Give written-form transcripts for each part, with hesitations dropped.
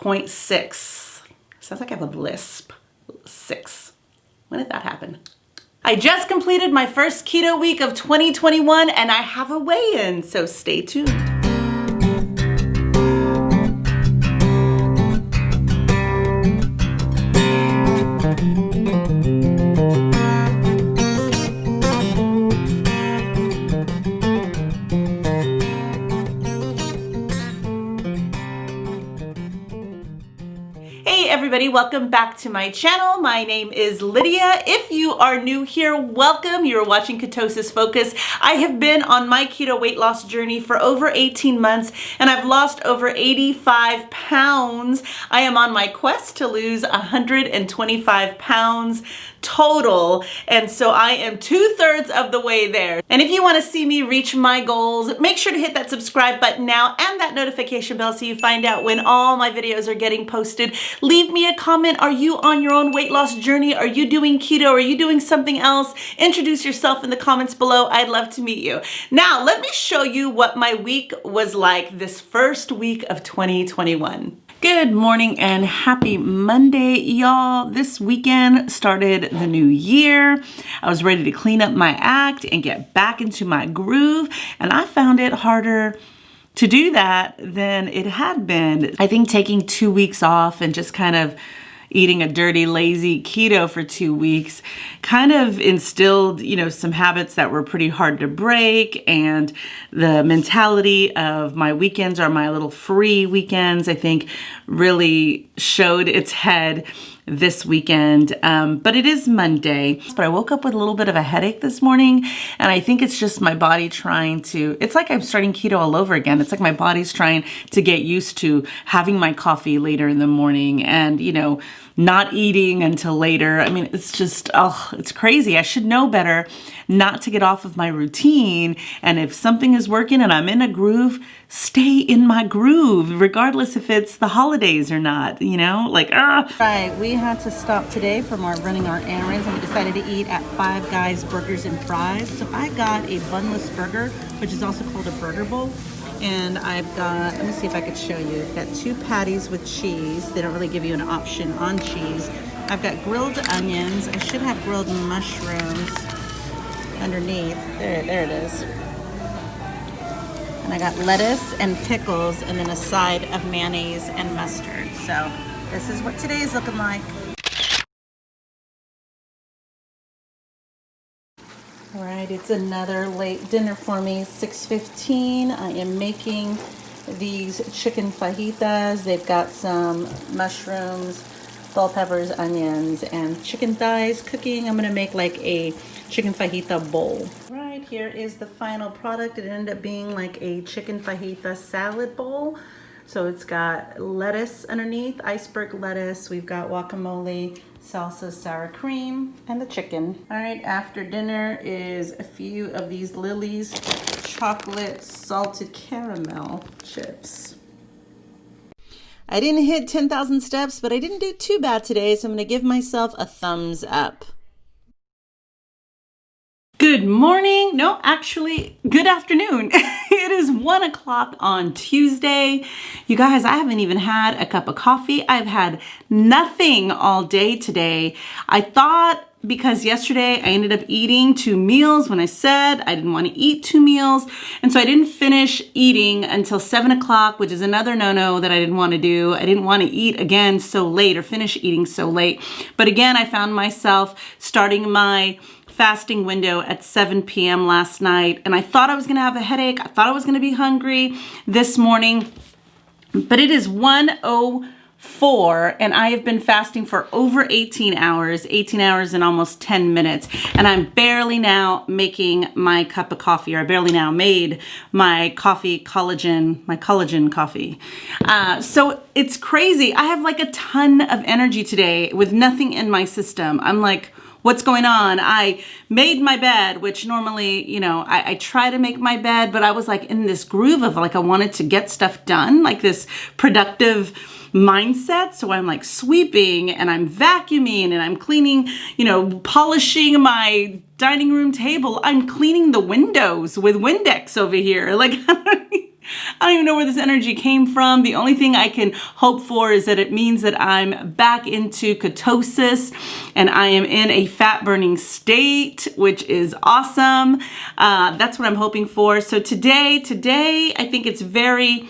6.6. Sounds like I have a lisp. 6. When did that happen? I just completed my first keto week of 2021 and I have a weigh-in, so stay tuned. Hey everybody, welcome back to my channel. My name is Lydia. If you are new here, welcome. You're watching Ketosis Focus. I have been on my keto weight loss journey for over 18 months and I've lost over 85 pounds. I am on my quest to lose 125 pounds total, and so I am 2/3 of the way there. And if you want to see me reach my goals, make sure to hit that subscribe button now and that notification bell so you find out when all my videos are getting posted. Leave me a comment. Are you on your own weight loss journey? Are you doing keto? Are you doing something else? Introduce yourself in the comments below. I'd love to meet you. Now, let me show you what my week was like this first week of 2021. Good morning and happy Monday, y'all. This weekend started the new year. I was ready to clean up my act and get back into my groove, and I found it harder to do that than it had been. I think taking 2 weeks off and just kind of eating a dirty, lazy keto for 2 weeks kind of instilled, some habits that were pretty hard to break. And the mentality of my weekends are my little free weekends, I think really showed its head this weekend. But it is Monday. But I woke up with a little bit of a headache this morning, and I think it's just my body it's like I'm starting keto all over again. It's like my body's trying to get used to having my coffee later in the morning and, not eating until later. I mean, it's just, it's crazy. I should know better not to get off of my routine. And if something is working and I'm in a groove, stay in my groove, regardless if it's the holidays or not, Right, we had to stop today from running our errands, and we decided to eat at Five Guys Burgers and Fries. So I got a bunless burger, which is also called a burger bowl. And I've got, let me see if I could show you. I've got 2 patties with cheese. They don't really give you an option on cheese. I've got grilled onions. I should have grilled mushrooms underneath. There it is. And I got lettuce and pickles and then a side of mayonnaise and mustard. So this is what today is looking like. All right, it's another late dinner for me, 6:15. I am making these chicken fajitas. They've got some mushrooms, bell peppers, onions, and chicken thighs cooking. I'm gonna make like a chicken fajita bowl. Right, here is the final product. It ended up being like a chicken fajita salad bowl. So it's got lettuce underneath, iceberg lettuce. We've got guacamole, salsa, sour cream, and the chicken. All right, after dinner is a few of these Lily's chocolate salted caramel chips. I didn't hit 10,000 steps, but I didn't do too bad today, so I'm gonna give myself a thumbs up. Good morning. No, actually, good afternoon. It is 1 o'clock on Tuesday. You guys, I haven't even had a cup of coffee. I've had nothing all day today. I thought because yesterday I ended up eating 2 meals when I said I didn't want to eat 2 meals. And so I didn't finish eating until 7 o'clock, which is another no-no that I didn't want to do. I didn't want to eat again so late or finish eating so late. But again, I found myself starting my fasting window at 7 p.m. last night, and I thought I was gonna have a headache. I thought I was gonna be hungry this morning, but it is 1:04 and I have been fasting for over 18 hours and almost 10 minutes, and I'm barely now making my cup of coffee, or I barely now made my collagen coffee. So it's crazy. I have like a ton of energy today with nothing in my system. I'm like, what's going on? I made my bed, which normally, I try to make my bed, but I was like in this groove of like, I wanted to get stuff done, like this productive mindset. So I'm like sweeping and I'm vacuuming and I'm cleaning, polishing my dining room table. I'm cleaning the windows with Windex over here. Like, I don't even know where this energy came from. The only thing I can hope for is that it means that I'm back into ketosis and I am in a fat burning state, which is awesome. That's what I'm hoping for. So today, I think it's very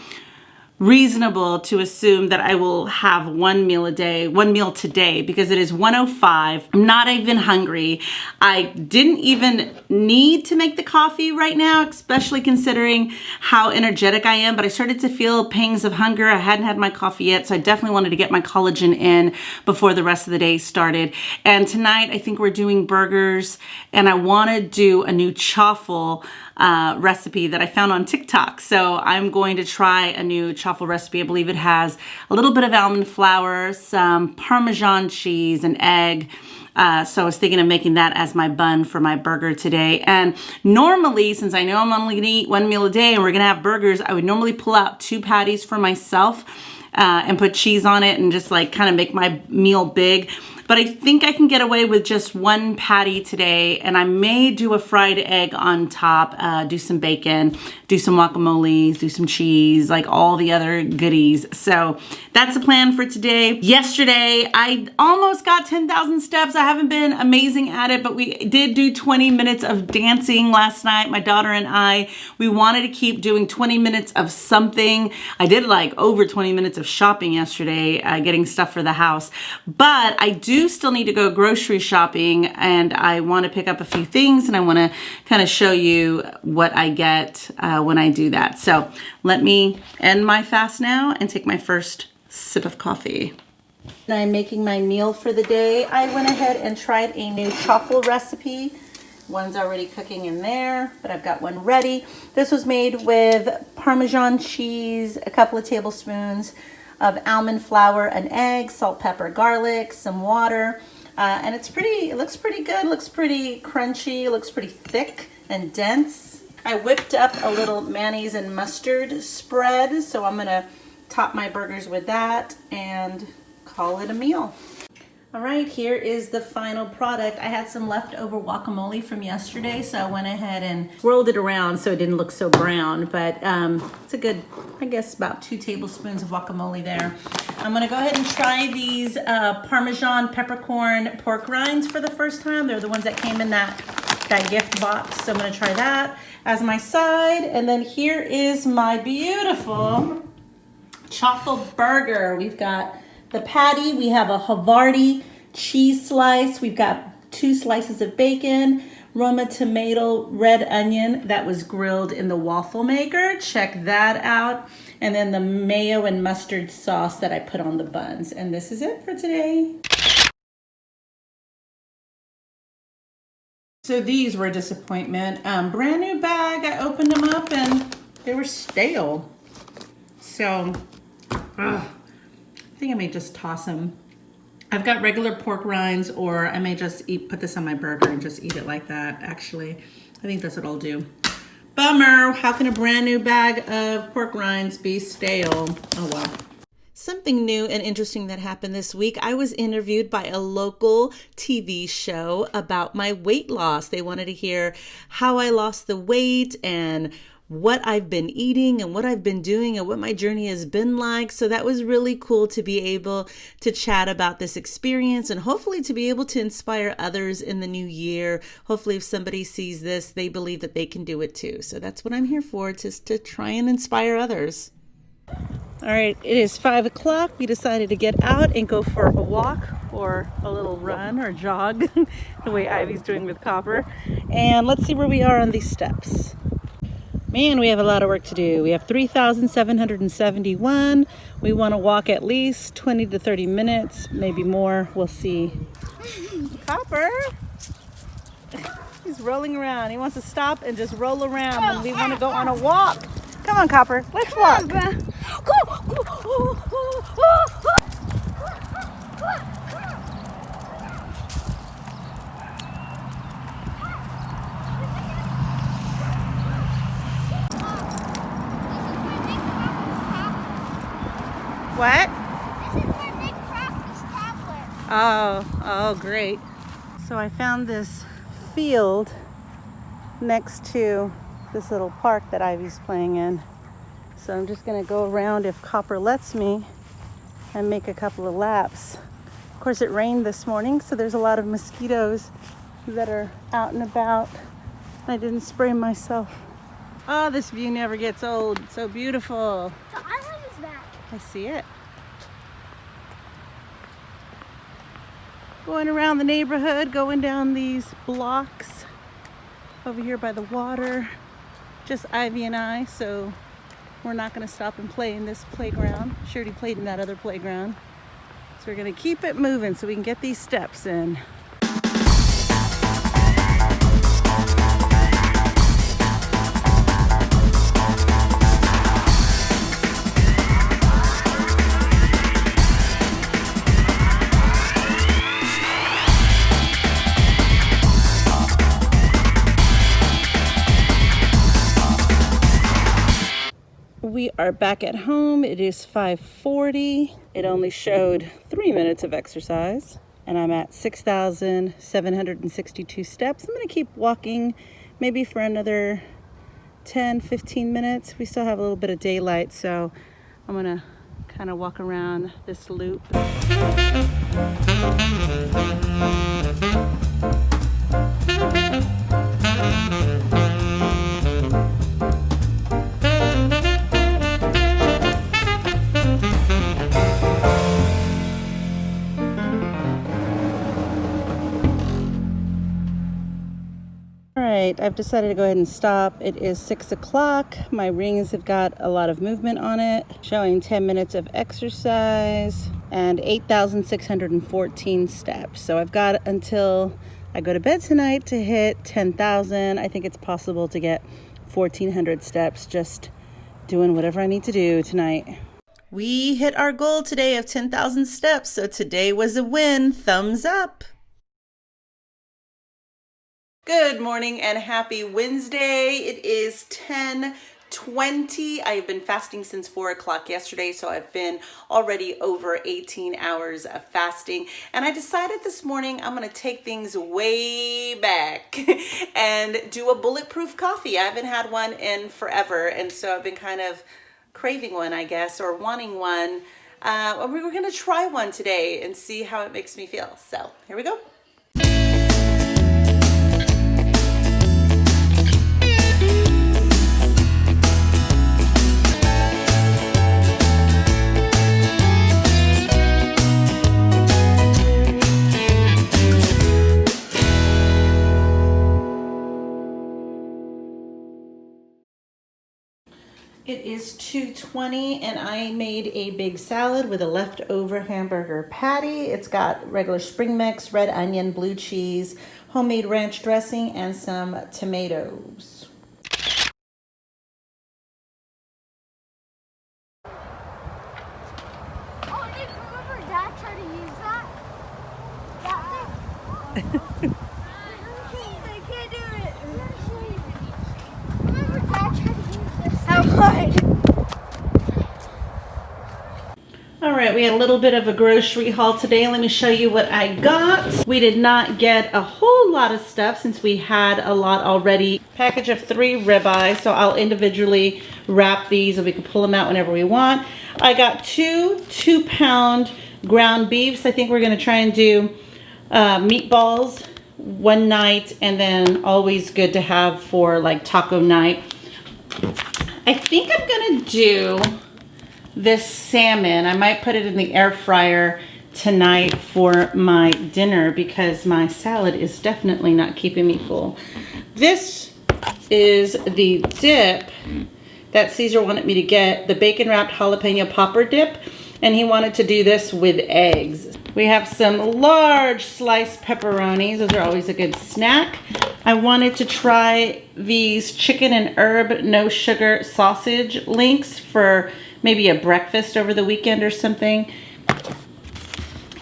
reasonable to assume that I will have one meal today because it is 1:05. I'm not even hungry. I didn't even need to make the coffee right now, especially considering how energetic I am, but I started to feel pangs of hunger. I hadn't had my coffee yet, so I definitely wanted to get my collagen in before the rest of the day started. And tonight, I think we're doing burgers, and I want to do a new chaffle recipe that I found on TikTok. So I'm going to try a new chaffle recipe. I believe it has a little bit of almond flour, some Parmesan cheese, an egg. So I was thinking of making that as my bun for my burger today. And normally, since I know I'm only gonna eat one meal a day and we're gonna have burgers, I would normally pull out 2 patties for myself and put cheese on it and just like kind of make my meal big. But I think I can get away with just 1 patty today, and I may do a fried egg on top, do some bacon, do some guacamole, do some cheese, like all the other goodies. So that's the plan for today. Yesterday, I almost got 10,000 steps. I haven't been amazing at it, but we did do 20 minutes of dancing last night. My daughter and I, we wanted to keep doing 20 minutes of something. I did like over 20 minutes of shopping yesterday, getting stuff for the house, but I do still need to go grocery shopping, and I want to pick up a few things, and I want to kind of show you what I get when I do that. So let me end my fast now and take my first sip of coffee. I'm making my meal for the day. I went ahead and tried a new chaffle recipe. One's already cooking in there, but I've got one ready. This was made with Parmesan cheese, a couple of tablespoons of almond flour, an egg, salt, pepper, garlic, some water, and it looks pretty good, looks pretty crunchy, looks pretty thick and dense. I whipped up a little mayonnaise and mustard spread, so I'm gonna top my burgers with that and call it a meal. All right, here is the final product. I had some leftover guacamole from yesterday, so I went ahead and swirled it around so it didn't look so brown, but it's a good, I guess, about 2 tablespoons of guacamole there. I'm gonna go ahead and try these Parmesan peppercorn pork rinds for the first time. They're the ones that came in that gift box, so I'm gonna try that as my side. And then here is my beautiful chaffle burger. We've got the patty, we have a Havarti cheese slice, we've got 2 slices of bacon, Roma tomato, red onion that was grilled in the waffle maker, check that out, and then the mayo and mustard sauce that I put on the buns. And this is it for today. So these were a disappointment. Brand new bag, I opened them up and they were stale. So, I think I may just toss them. I've got regular pork rinds, or I may just put this on my burger and just eat it like that, actually. I think that's what I'll do. Bummer, how can a brand new bag of pork rinds be stale? Oh well. Something new and interesting that happened this week. I was interviewed by a local TV show about my weight loss. They wanted to hear how I lost the weight and what I've been eating and what I've been doing and what my journey has been like. So that was really cool to be able to chat about this experience and hopefully to be able to inspire others in the new year. Hopefully if somebody sees this, they believe that they can do it too. So that's what I'm here for, just to try and inspire others. All right, it is 5 o'clock. We decided to get out and go for a walk or a little run or jog, the way Ivy's doing with Copper. And let's see where we are on these steps. Man, we have a lot of work to do. We have 3,771. We want to walk at least 20 to 30 minutes, maybe more. We'll see. Copper! He's rolling around. He wants to stop and just roll around when we want to go on a walk. Come on, Copper. Let's walk. What? This is where Nick practiced tablet. Oh, great. So I found this field next to this little park that Ivy's playing in. So I'm just gonna go around, if Copper lets me, and make a couple of laps. Of course, it rained this morning, so there's a lot of mosquitoes that are out and about. I didn't spray myself. Oh, this view never gets old. It's so beautiful. The island is back. I see it. Going around the neighborhood, going down these blocks over here by the water. Just Ivy and I, so we're not going to stop and play in this playground. She already played in that other playground. So we're going to keep it moving so we can get these steps in. We are back at home. It is 5:40. It only showed 3 minutes of exercise, and I'm at 6,762 steps. I'm gonna keep walking maybe for another 10-15 minutes. We still have a little bit of daylight, so I'm gonna kind of walk around this loop. I've decided to go ahead and stop. It is 6 o'clock. My rings have got a lot of movement on it, showing 10 minutes of exercise and 8,614 steps. So I've got until I go to bed tonight to hit 10,000. I think it's possible to get 1,400 steps just doing whatever I need to do tonight. We hit our goal today of 10,000 steps, so today was a win. Thumbs up. Good morning and happy Wednesday. It is 10:20. I've been fasting since 4 o'clock yesterday, so I've been already over 18 hours of fasting. And I decided this morning I'm going to take things way back and do a bulletproof coffee. I haven't had one in forever, and so I've been kind of craving one, I guess, or wanting one. And we were going to try one today and see how it makes me feel. So here we go. It is 2:20 and I made a big salad with a leftover hamburger patty. It's got regular spring mix, red onion, blue cheese, homemade ranch dressing, and some tomatoes. Oh, Nick, remember Dad tried to use that? That thing? I can't do it. Remember Dad tried to use this? How hard? All right, we had a little bit of a grocery haul today. Let me show you what I got. We did not get a whole lot of stuff since we had a lot already. Package of 3 ribeyes, so I'll individually wrap these and we can pull them out whenever we want. I got 2 2-pound ground beefs. I think we're gonna try and do meatballs one night, and then always good to have for like taco night. I think I'm gonna do this salmon. I might put it in the air fryer tonight for my dinner because my salad is definitely not keeping me full. This is the dip that Caesar wanted me to get, the bacon wrapped jalapeno popper dip, and he wanted to do this with eggs. We have some large sliced pepperonis. Those are always a good snack. I wanted to try these chicken and herb no sugar sausage links for maybe a breakfast over the weekend or something.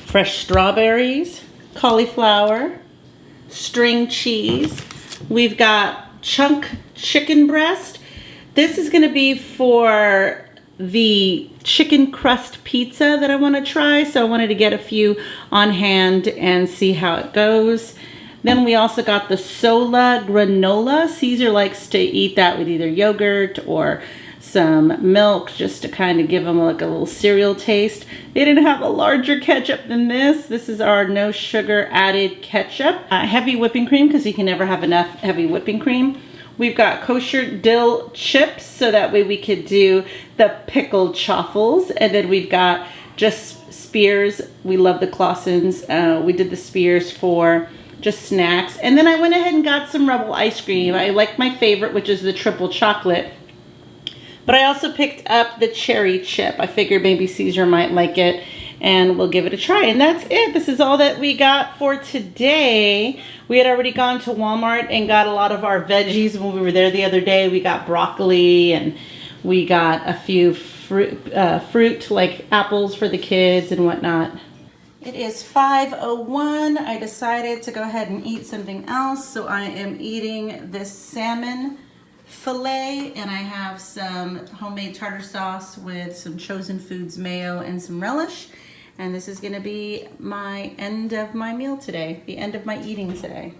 Fresh strawberries, cauliflower, string cheese. We've got chunk chicken breast. This is gonna be for the chicken crust pizza that I wanna try. So I wanted to get a few on hand and see how it goes. Then we also got the Sola granola. Caesar likes to eat that with either yogurt or some milk just to kind of give them like a little cereal taste. They didn't have a larger ketchup than this. This is our no sugar added ketchup. Heavy whipping cream, because you can never have enough heavy whipping cream. We've got kosher dill chips, so that way we could do the pickled chaffles. And then we've got just spears. We love the Clausens. We did the spears for just snacks. And then I went ahead and got some Rebel ice cream. I like my favorite, which is the triple chocolate. But I also picked up the cherry chip. I figured maybe Caesar might like it, and we'll give it a try. And that's it. This is all that we got for today. We had already gone to Walmart and got a lot of our veggies when we were there the other day. We got broccoli, and we got a few fruit like apples for the kids and whatnot. It is 5:01. I decided to go ahead and eat something else, so I am eating this salmon fillet, and I have some homemade tartar sauce with some Chosen Foods mayo and some relish. And this is gonna be my end of my meal today, the end of my eating today.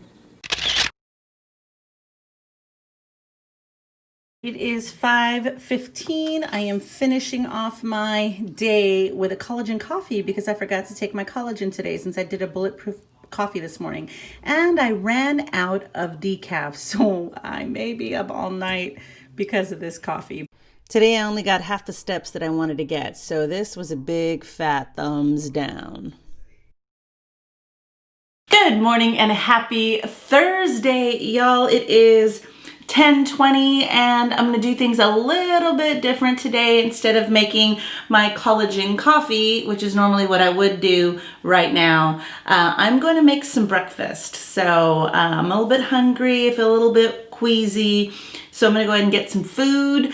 It is 5:15. I am finishing off my day with a collagen coffee because I forgot to take my collagen today since I did a Bulletproof Coffee this morning. And I ran out of decaf, so I may be up all night because of this coffee. Today I only got half the steps that I wanted to get, so this was a big fat thumbs down. Good morning and happy Thursday, y'all. It is 10:20 and I'm gonna do things a little bit different today. Instead of making my collagen coffee, which is normally what I would do right now, I'm going to make some breakfast. So I'm a little bit hungry, I feel a little bit queasy, so I'm gonna go ahead and get some food.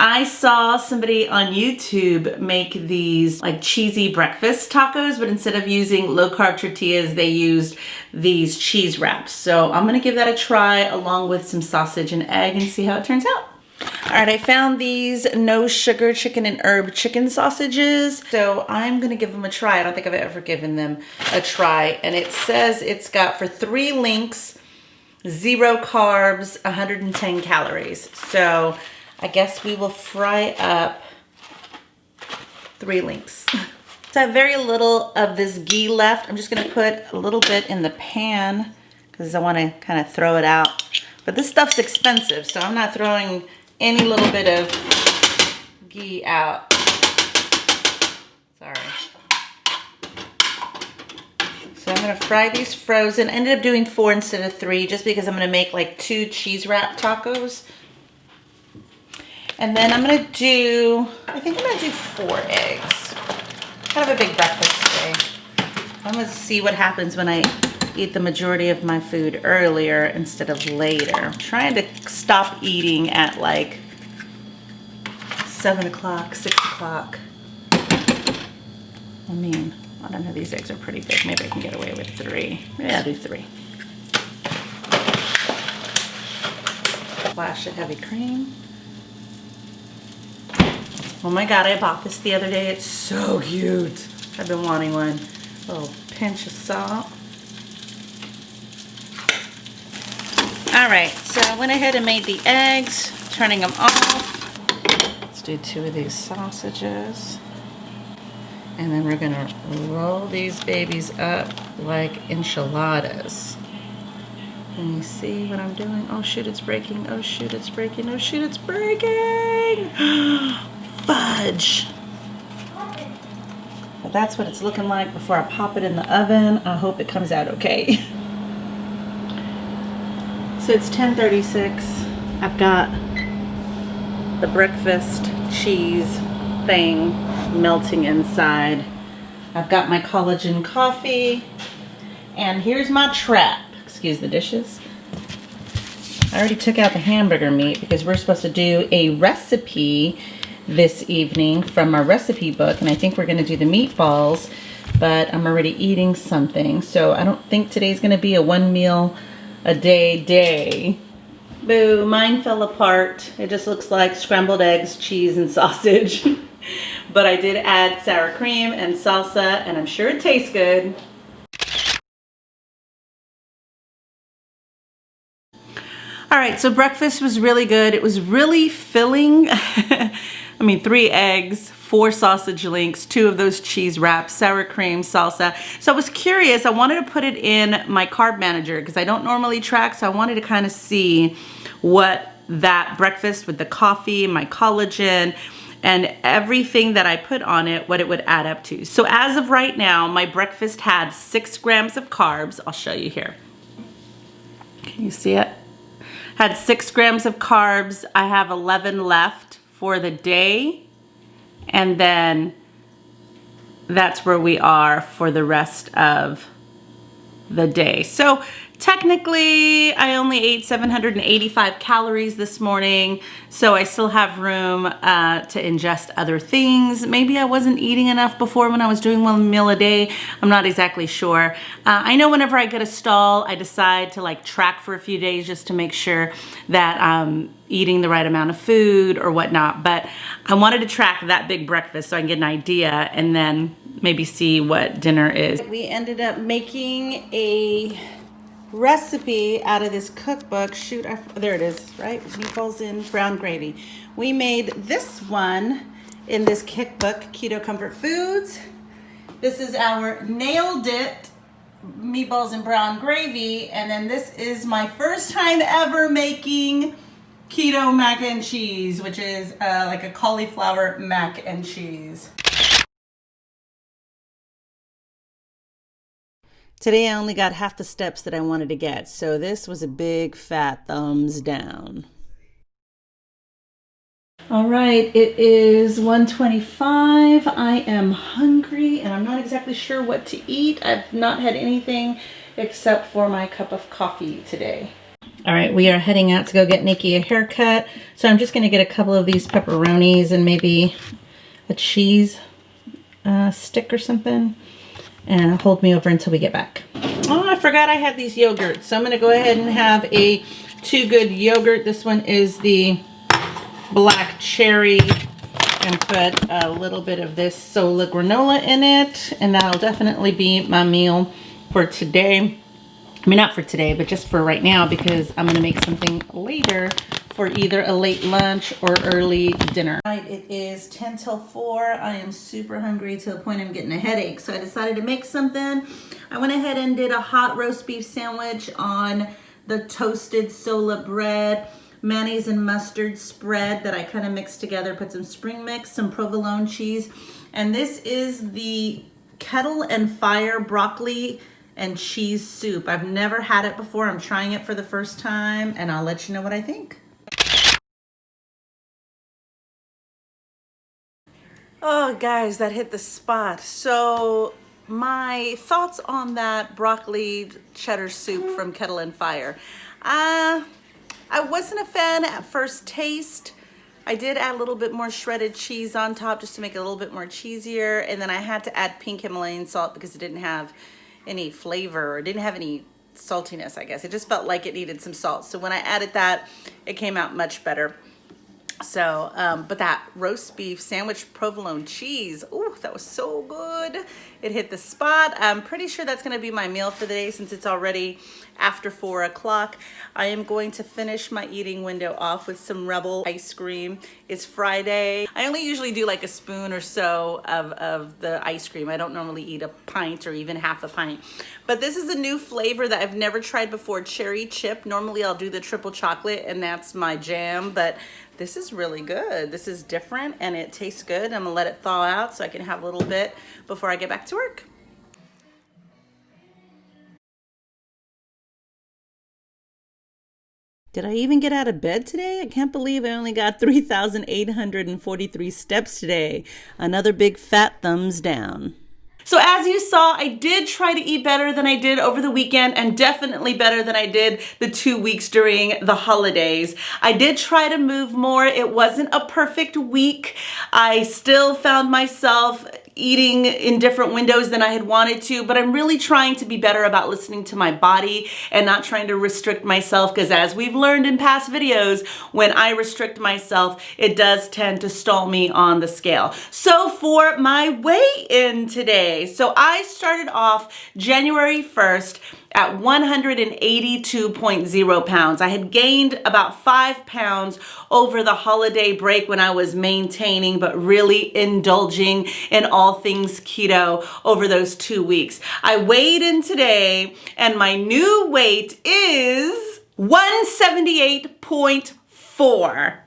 I saw somebody on YouTube make these like cheesy breakfast tacos, but instead of using low carb tortillas, they used these cheese wraps. So I'm gonna give that a try along with some sausage and egg and see how it turns out. All right, I found these no sugar chicken and herb chicken sausages. So I'm gonna give them a try. I don't think I've ever given them a try. And it says it's got for 3 links, 0 carbs, 110 calories. So I guess we will fry up 3 links. So I have very little of this ghee left. I'm just gonna put a little bit in the pan because I wanna kind of throw it out. But this stuff's expensive, so I'm not throwing any little bit of ghee out. Sorry. So I'm gonna fry these frozen. I ended up doing 4 instead of 3 just because I'm gonna make like 2 cheese wrap tacos. And then I'm gonna do, I think I'm gonna do 4 eggs. Kind of a big breakfast today. I'm gonna see what happens when I eat the majority of my food earlier instead of later. I'm trying to stop eating at like 7 o'clock, 6 o'clock. I mean, I don't know, these eggs are pretty big. Maybe I can get away with 3. Maybe I'll do 3. Splash of heavy cream. Oh my God, I bought this the other day. It's so cute. I've been wanting one. A little pinch of salt. All right, so I went ahead and made the eggs, turning them off. Let's do 2 of these sausages. And then we're gonna roll these babies up like enchiladas. Can you see what I'm doing? Oh shoot, it's breaking. Oh shoot, it's breaking. Oh shoot, it's breaking. Fudge. But that's what it's looking like before I pop it in the oven. I hope it comes out okay. So it's 10:36. I've got the breakfast cheese thing melting inside. I've got my collagen coffee. And here's my trap. Excuse the dishes. I already took out the hamburger meat because we're supposed to do a recipe this evening from our recipe book, and I think we're going to do the meatballs, but I'm already eating something, so I don't think today's going to be a 1 meal a day. Boo, mine fell apart. It just looks like scrambled eggs, cheese, and sausage. But I did add sour cream and salsa, and I'm sure it tastes good. All All right, so breakfast was really good. It was really filling. I mean, 3 eggs, 4 sausage links, 2 of those cheese wraps, sour cream, salsa. So I was curious, I wanted to put it in my carb manager because I don't normally track, so I wanted to kind of see what that breakfast with the coffee, my collagen, and everything that I put on it, what it would add up to. So as of right now, my breakfast had 6 grams of carbs. I'll show you here. Can you see it? Had 6 grams of carbs. I have 11 left for the day. And then that's where we are for the rest of the day. So technically, I only ate 785 calories this morning, so I still have room to ingest other things. Maybe I wasn't eating enough before when I was doing 1 meal a day. I'm not exactly sure. I know whenever I get a stall, I decide to like track for a few days just to make sure that I'm eating the right amount of food or whatnot. But I wanted to track that big breakfast so I can get an idea and then maybe see what dinner is. We ended up making a recipe out of this cookbook. Shoot, there it is, right? Meatballs in brown gravy. We made this one in this cookbook, Keto Comfort Foods. This is our nailed it meatballs in brown gravy, and then this is my first time ever making keto mac and cheese, which is like a cauliflower mac and cheese. Today I only got half the steps that I wanted to get, so this was a big fat thumbs down. All right, it is 1:25. I am hungry and I'm not exactly sure what to eat. I've not had anything except for my cup of coffee today. All right, we are heading out to go get Nikki a haircut. So I'm just gonna get a couple of these pepperonis and maybe a cheese stick or something. And hold me over until we get back. Oh, I forgot I had these yogurts. So I'm gonna go ahead and have a Too Good yogurt. This one is the black cherry, and put a little bit of this Sola granola in it. And that'll definitely be my meal for today. I mean, not for today, but just for right now, because I'm gonna make something later for either a late lunch or early dinner. Right, it is 10 till 4. I am super hungry to the point I'm getting a headache. So I decided to make something. I went ahead and did a hot roast beef sandwich on the toasted Sola bread, mayonnaise and mustard spread that I kind of mixed together, put some spring mix, some provolone cheese. And this is the Kettle and Fire broccoli and cheese soup. I've never had it before. I'm trying it for the first time, and I'll let you know what I think. Oh, guys, that hit the spot. So my thoughts on that broccoli cheddar soup from Kettle and Fire. I wasn't a fan at first taste. I did add a little bit more shredded cheese on top just to make it a little bit more cheesier. And then I had to add pink Himalayan salt because it didn't have any flavor or didn't have any saltiness, I guess. It just felt like it needed some salt. So when I added that, it came out much better. So, but that roast beef sandwich provolone cheese, ooh, that was so good. It hit the spot. I'm pretty sure that's gonna be my meal for the day since it's already after 4 o'clock. I am going to finish my eating window off with some Rebel ice cream. It's Friday. I only usually do like a spoon or so of the ice cream. I don't normally eat a pint or even half a pint. But this is a new flavor that I've never tried before, cherry chip. Normally I'll do the triple chocolate and that's my jam, but this is really good. This is different and it tastes good. I'm gonna let it thaw out so I can have a little bit before I get back to work. Did I even get out of bed today? I can't believe I only got 3,843 steps today. Another big fat thumbs down. So as you saw, I did try to eat better than I did over the weekend and definitely better than I did the 2 weeks during the holidays. I did try to move more. It wasn't a perfect week. I still found myself eating in different windows than I had wanted to, but I'm really trying to be better about listening to my body and not trying to restrict myself, because as we've learned in past videos, when I restrict myself, it does tend to stall me on the scale. So for my weigh-in today, so I started off January 1st at 182.0 pounds. I had gained about 5 pounds over the holiday break when I was maintaining but really indulging in all things keto over those 2 weeks. I weighed in today and my new weight is 178.4.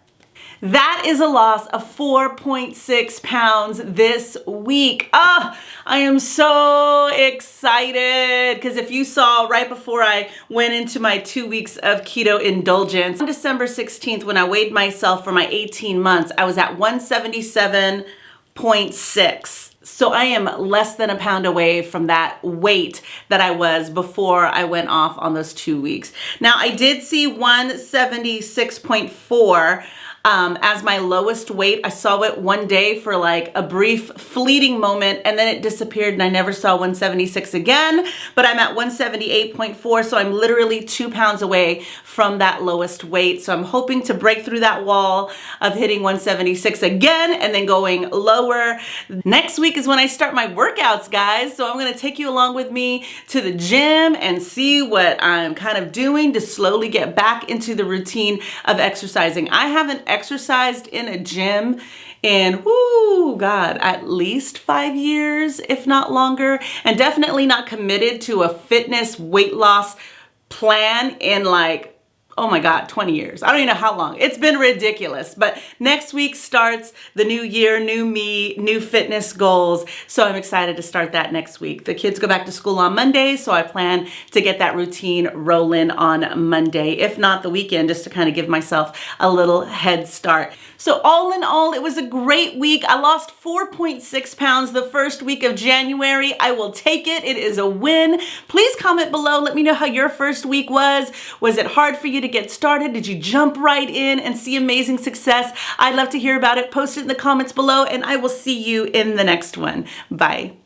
That is a loss of 4.6 pounds this week. I am so excited because if you saw right before I went into my 2 weeks of keto indulgence, on December 16th, when I weighed myself for my 18 months, I was at 177.6. So I am less than a pound away from that weight that I was before I went off on those 2 weeks. Now I did see 176.4 as my lowest weight. I saw it one day for like a brief fleeting moment and then it disappeared and I never saw 176 again, but I'm at 178.4, so I'm literally 2 pounds away from that lowest weight. So I'm hoping to break through that wall of hitting 176 again and then going lower. Next week is when I start my workouts, guys. So I'm gonna take you along with me to the gym and see what I'm kind of doing to slowly get back into the routine of exercising. I haven't exercised in a gym in, God, at least 5 years, if not longer, and definitely not committed to a fitness weight loss plan in like, oh my God, 20 years. I don't even know how long. It's been ridiculous. But next week starts the new year, new me, new fitness goals. So I'm excited to start that next week. The kids go back to school on Monday, so I plan to get that routine rolling on Monday, if not the weekend, just to kind of give myself a little head start. So all in all, it was a great week. I lost 4.6 pounds the first week of January. I will take it. It is a win. Please comment below. Let me know how your first week was. Was it hard for you to get started? Did you jump right in and see amazing success? I'd love to hear about it. Post it in the comments below and I will see you in the next one. Bye.